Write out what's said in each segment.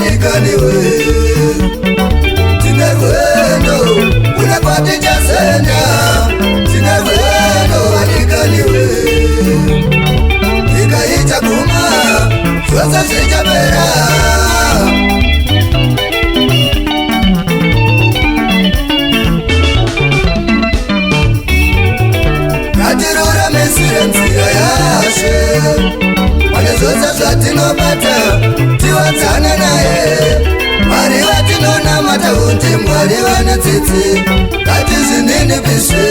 wanikaniwe Tine Rwendo unakwati chasenya Tine Rwendo wanikaniwe Ikaita kuma Zosa zichapera Katirura mesire nzira yashe Wane zosa zvatinobata Tiwadzane naye Mwari vatinona mataundi Mwari vane tsitsi Kati zvinini piswe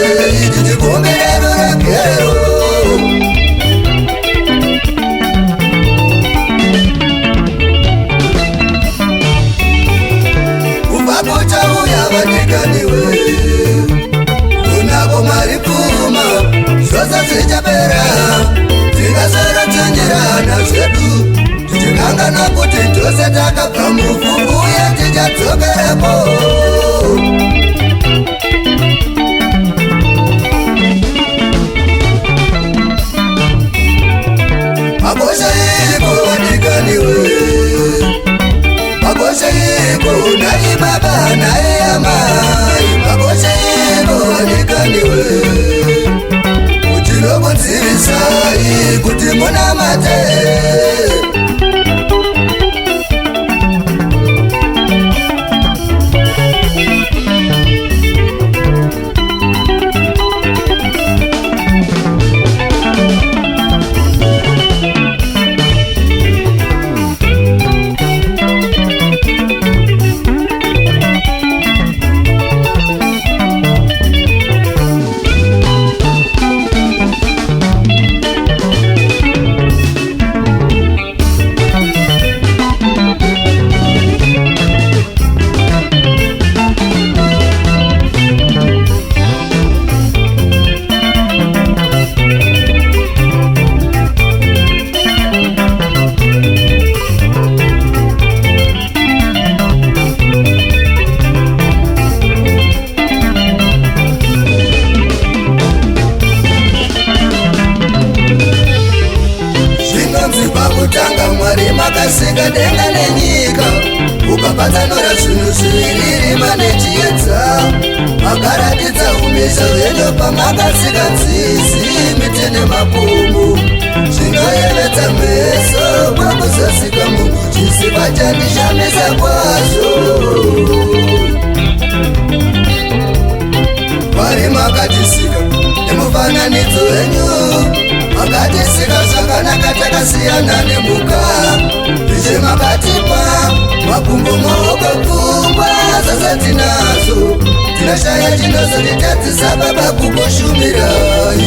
Iti tikumbirero rakero Uvapo chauya vanikaniwe Unako mari kuma Zosa zichapera Tikasara tanyirana zvedu Tichikangana kuti tose takabva muvumbuye tichadzokerepo Mabosha iko wanikaniwe Mabosha iko nai baba nai amai Mabosha iko wanikaniwe Kutinobonzivisai kuti munamate Makasika denga nenyika Ukapatsanura zvinhu zviviri manechiedza Makaratidza umisa hwenyu pamakasika nzizi miti nemapumu Zvinoyevedza meso kwakuzosika munhu chisipa chanishamisa kwazvo Mwari makatisika nemufananidzo wenyu Makatisika zvakanaka takasiyana nemuka Izve makatipa makumbo maoko pfungwa Sasa tinazo tinashaya chinozotitadzisa baba kukushumirai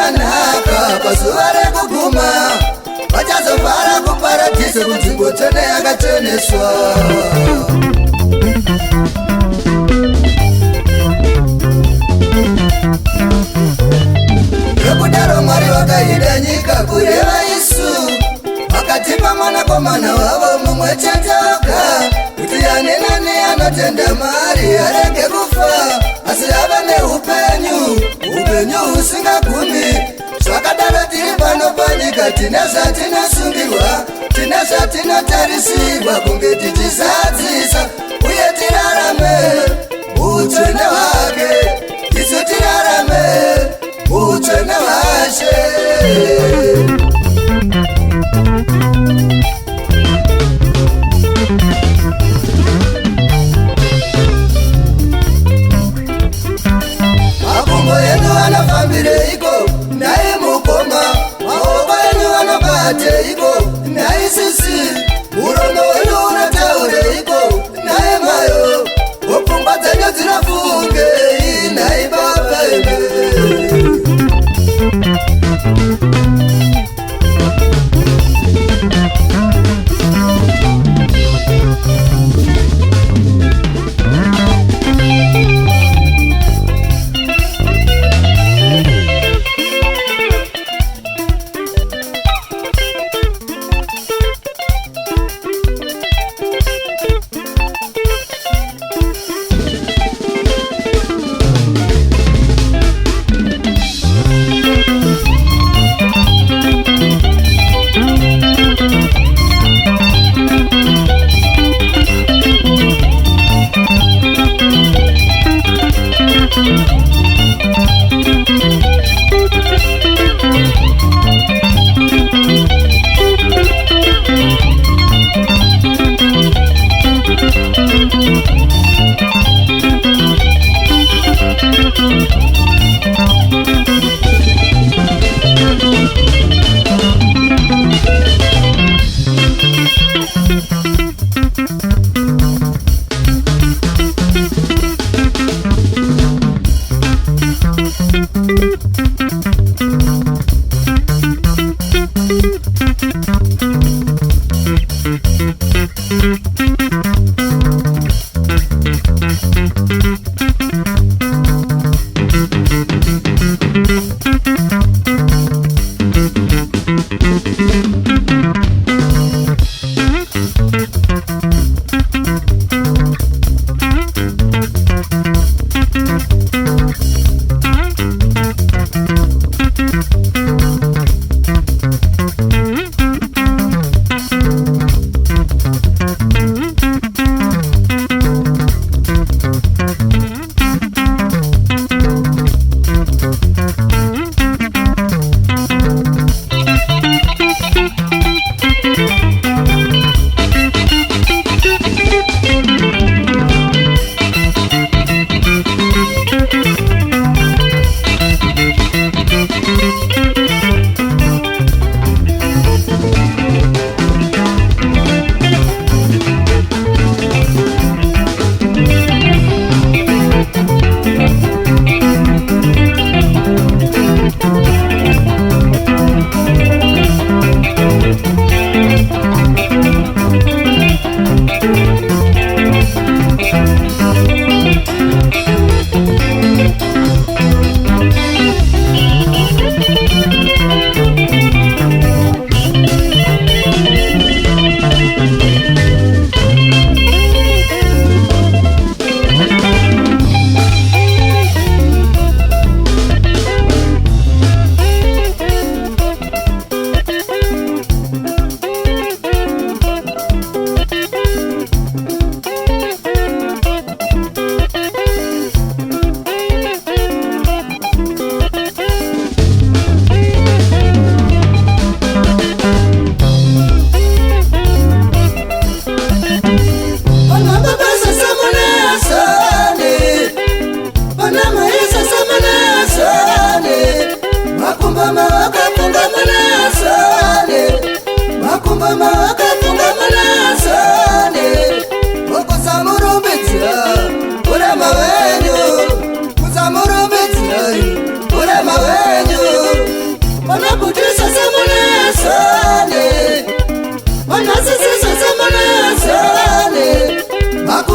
zvakanaka pazuva rekuguma vachazovhara kuparadhiso kunzvimbo tsvene yakacheneswa. Nokudaro Mwari vakaida nyika kureva isu, vakatipa mwanakomana wavo mumwe chete oga, kuti ani nani anotenda Mwari arege kufa asi ave neupenyu, upenyu husingagumi. Zvakadaro tiri pano panyika, tine zvatinosungirwa, tine zvatinotarisirwa kunge tichizadzisa uye tirarame utsvene hwake, isu tirarame utsvene hwaShe. Makumbo enyu anofambireiko? Naye mukoma. Maoko enyu anobateiko? Naye sisi. Muromo wenyu unotaureiko? Naye mayo. Pfungwa dzenyu dzinofungei? Naye baba ime.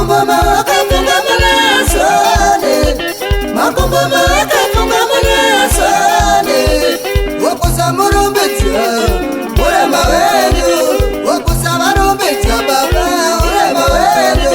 makumbo makafunga manasane, makumbo makafunga manasane. Wakusa murumbitsa urema wenyu, wakusa marumbitsa baba urema wenyu.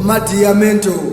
Matiamento.